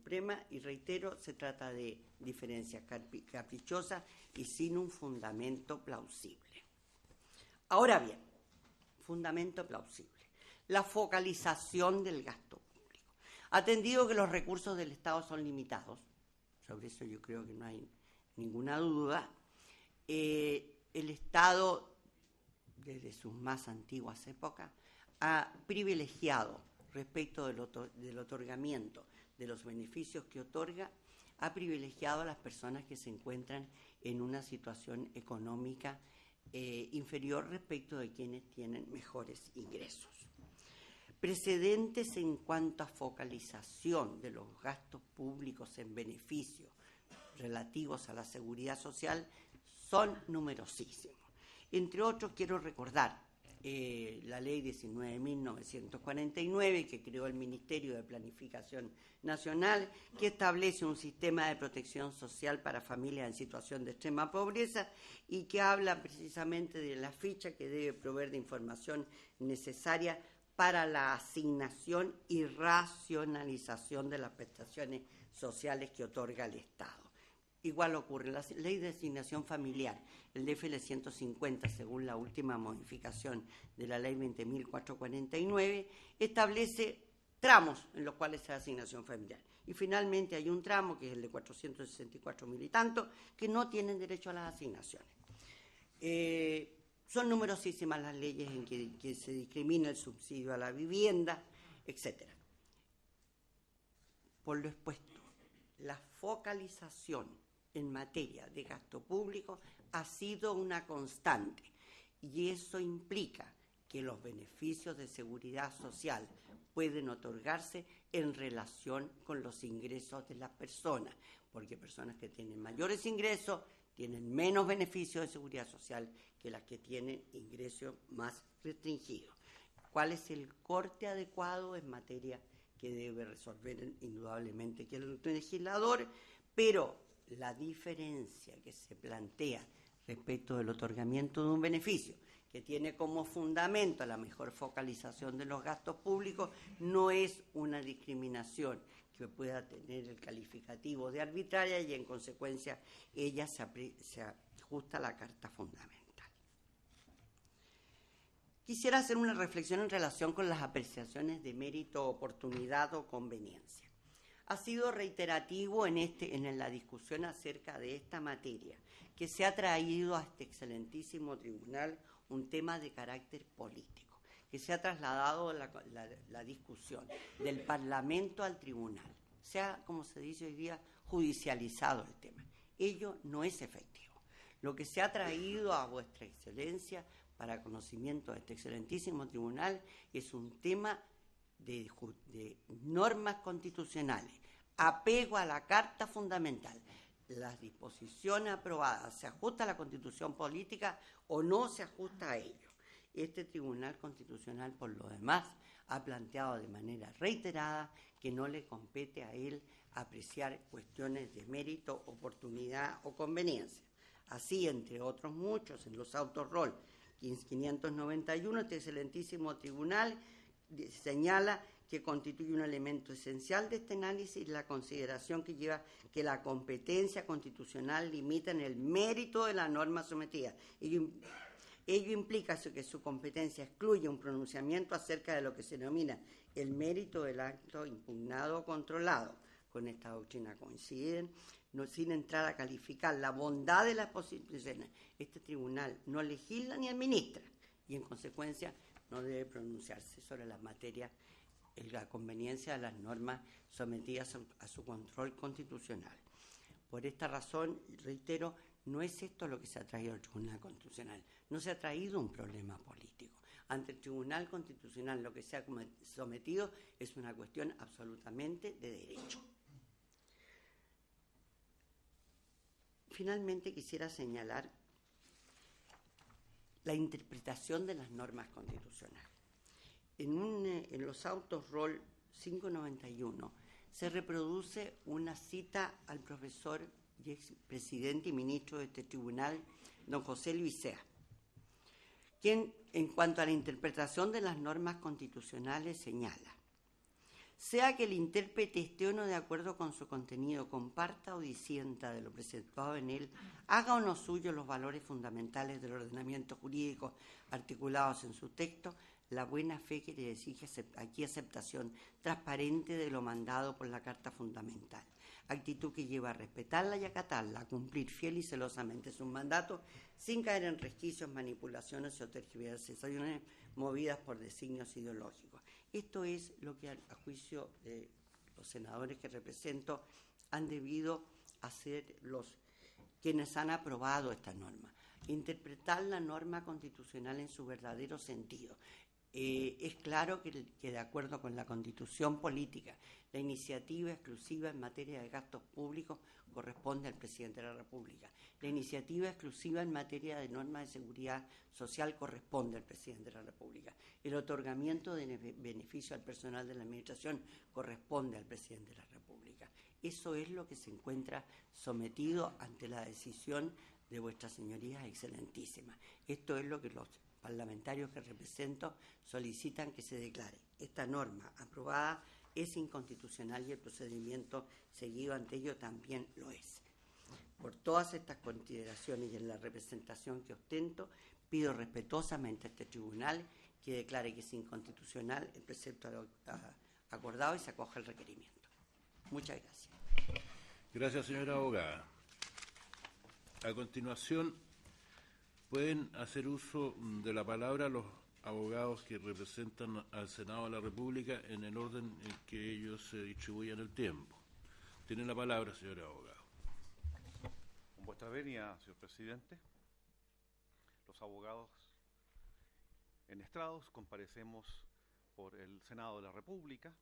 Suprema, y reitero, se trata de diferencias caprichosas y sin un fundamento plausible. Ahora bien, fundamento plausible. La focalización del gasto público. Atendido que los recursos del Estado son limitados, sobre eso yo creo que no hay ninguna duda, el Estado, desde sus más antiguas épocas, ha privilegiado respecto del otorgamiento de los beneficios que otorga, ha privilegiado a las personas que se encuentran en una situación económica inferior respecto de quienes tienen mejores ingresos. Precedentes en cuanto a focalización de los gastos públicos en beneficios relativos a la seguridad social son numerosísimos. Entre otros, quiero recordar la Ley 19.949, que creó el Ministerio de Planificación Nacional, que establece un sistema de protección social para familias en situación de extrema pobreza y que habla precisamente de la ficha que debe proveer de información necesaria para la asignación y racionalización de las prestaciones sociales que otorga el Estado. Igual ocurre la Ley de Asignación Familiar, el DFL 150, según la última modificación de la Ley 20.449, establece tramos en los cuales se da asignación familiar. Y finalmente hay un tramo, que es el de 464.000 y tanto, que no tienen derecho a las asignaciones. Son numerosísimas las leyes en que se discrimina el subsidio a la vivienda, etc. Por lo expuesto, la focalización en materia de gasto público ha sido una constante, y eso implica que los beneficios de seguridad social pueden otorgarse en relación con los ingresos de las personas, porque personas que tienen mayores ingresos tienen menos beneficios de seguridad social que las que tienen ingresos más restringidos. ¿Cuál es el corte adecuado? Es materia que debe resolver indudablemente que el legislador, pero la diferencia que se plantea respecto del otorgamiento de un beneficio que tiene como fundamento la mejor focalización de los gastos públicos no es una discriminación que pueda tener el calificativo de arbitraria, y en consecuencia ella se ajusta a la Carta Fundamental. Quisiera hacer una reflexión en relación con las apreciaciones de mérito, oportunidad o conveniencia. Ha sido reiterativo en la discusión acerca de esta materia que se ha traído a este excelentísimo tribunal un tema de carácter político, que se ha trasladado la discusión del Parlamento al tribunal. Se ha, como se dice hoy día, judicializado el tema. Ello no es efectivo. Lo que se ha traído a vuestra excelencia para conocimiento de este excelentísimo tribunal es un tema de normas constitucionales, apego a la Carta Fundamental. Las disposiciones aprobadas, ¿se ajusta a la Constitución política o no se ajusta a ello? Este Tribunal Constitucional, por lo demás, ha planteado de manera reiterada que no le compete a él apreciar cuestiones de mérito, oportunidad o conveniencia. Así, entre otros muchos, en los autos rol 591, este excelentísimo tribunal señala que constituye un elemento esencial de este análisis la consideración que lleva que la competencia constitucional limita en el mérito de la norma sometida. Ello implica que su competencia excluye un pronunciamiento acerca de lo que se denomina el mérito del acto impugnado o controlado. Con esta doctrina coinciden, sin entrar a calificar la bondad de las posiciones. Este tribunal no legisla ni administra y, en consecuencia, no debe pronunciarse sobre las materias, la conveniencia de las normas sometidas a su control constitucional. Por esta razón, reitero, no es esto lo que se ha traído al Tribunal Constitucional. No se ha traído un problema político. Ante el Tribunal Constitucional lo que se ha sometido es una cuestión absolutamente de derecho. Finalmente, quisiera señalar la interpretación de las normas constitucionales. En los autos rol 591 se reproduce una cita al profesor y expresidente y ministro de este tribunal, don José Luis Sea, quien, en cuanto a la interpretación de las normas constitucionales, señala: sea que el intérprete esté o no de acuerdo con su contenido, comparta o disienta de lo presentado en él, haga o no suyo los valores fundamentales del ordenamiento jurídico articulados en su texto, la buena fe quiere decir que aquí aceptación transparente de lo mandado por la Carta Fundamental, actitud que lleva a respetarla y acatarla, a cumplir fiel y celosamente sus mandatos, sin caer en resquicios, manipulaciones o tergiversaciones movidas por designios ideológicos. Esto es lo que, a juicio de los senadores que represento, han debido hacer quienes han aprobado esta norma. Interpretar la norma constitucional en su verdadero sentido. Es claro que de acuerdo con la Constitución política, la iniciativa exclusiva en materia de gastos públicos corresponde al Presidente de la República. La iniciativa exclusiva en materia de normas de seguridad social corresponde al Presidente de la República. El otorgamiento de beneficio al personal de la Administración corresponde al Presidente de la República. Eso es lo que se encuentra sometido ante la decisión de vuestras señorías excelentísimas. Esto es lo que los parlamentarios que represento solicitan que se declare. Esta norma aprobada es inconstitucional y el procedimiento seguido ante ello también lo es. Por todas estas consideraciones y en la representación que ostento, pido respetuosamente a este tribunal que declare que es inconstitucional el precepto acordado y se acoja el requerimiento. Muchas gracias. Gracias, señora abogada. A continuación, pueden hacer uso de la palabra los abogados que representan al Senado de la República en el orden en que ellos se distribuyan el tiempo. Tiene la palabra, señor abogado. Con vuestra venia, señor presidente, los abogados en estrados comparecemos por el Senado de la República,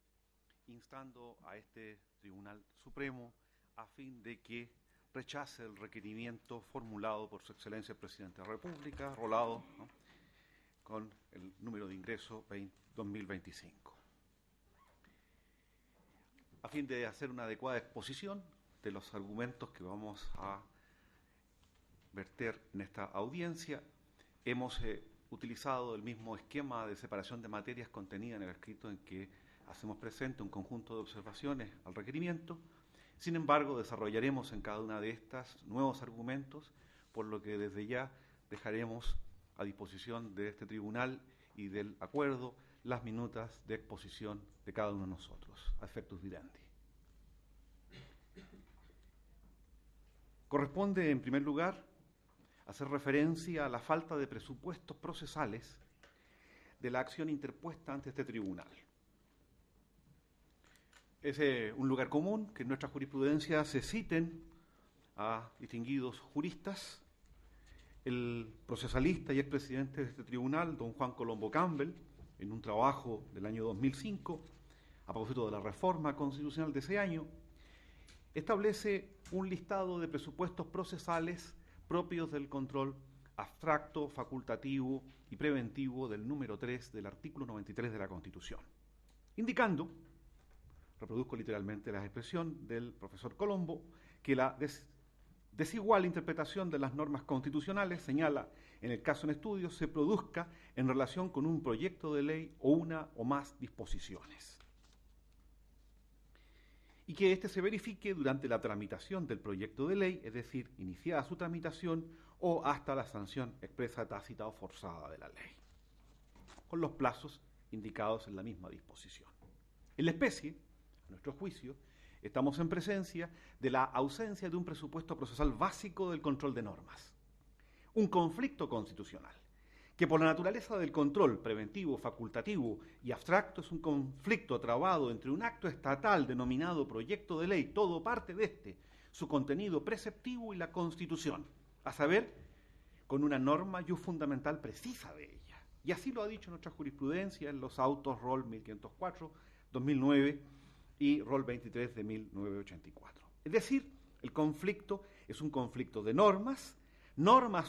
instando a este Tribunal Supremo a fin de que rechace el requerimiento formulado por su excelencia el presidente de la República, rolado, ¿no?, con el número de ingreso 2025. A fin de hacer una adecuada exposición de los argumentos que vamos a verter en esta audiencia, hemos utilizado el mismo esquema de separación de materias contenida en el escrito en que hacemos presente un conjunto de observaciones al requerimiento. Sin embargo, desarrollaremos en cada una de estas nuevos argumentos, por lo que desde ya dejaremos a disposición de este tribunal y del acuerdo las minutas de exposición de cada uno de nosotros, a efectos direndi. Corresponde, en primer lugar, hacer referencia a la falta de presupuestos procesales de la acción interpuesta ante este tribunal. Es un lugar común que en nuestra jurisprudencia se citen a distinguidos juristas. El procesalista y expresidente de este tribunal, don Juan Colombo Campbell, en un trabajo del año 2005, a propósito de la reforma constitucional de ese año, establece un listado de presupuestos procesales propios del control abstracto, facultativo y preventivo del número 3 del artículo 93 de la Constitución, indicando, reproduzco literalmente la expresión del profesor Colombo, que la desigual interpretación de las normas constitucionales, señala, en el caso en estudio, se produzca en relación con un proyecto de ley o una o más disposiciones, y que éste se verifique durante la tramitación del proyecto de ley, es decir, iniciada su tramitación o hasta la sanción expresa, tácita o forzada de la ley, con los plazos indicados en la misma disposición. En la especie, a nuestro juicio, estamos en presencia de la ausencia de un presupuesto procesal básico del control de normas. Un conflicto constitucional, que por la naturaleza del control preventivo, facultativo y abstracto es un conflicto trabado entre un acto estatal denominado proyecto de ley, todo parte de este, su contenido preceptivo y la Constitución, a saber, con una norma y un fundamental precisa de ella. Y así lo ha dicho nuestra jurisprudencia en los autos Rol 1504, 2009 y Rol 23 de 1984. Es decir, el conflicto es un conflicto de normas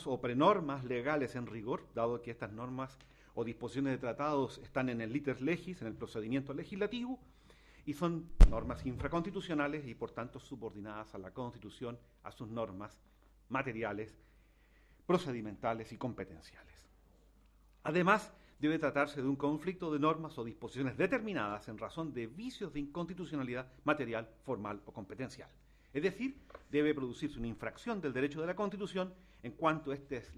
o prenormas legales en rigor, dado que estas normas o disposiciones de tratados están en el liter legis, en el procedimiento legislativo, y son normas infraconstitucionales y por tanto subordinadas a la Constitución, a sus normas materiales, procedimentales y competenciales. Además debe tratarse de un conflicto de normas o disposiciones determinadas en razón de vicios de inconstitucionalidad material, formal o competencial. Es decir, debe producirse una infracción del derecho de la Constitución en cuanto éste es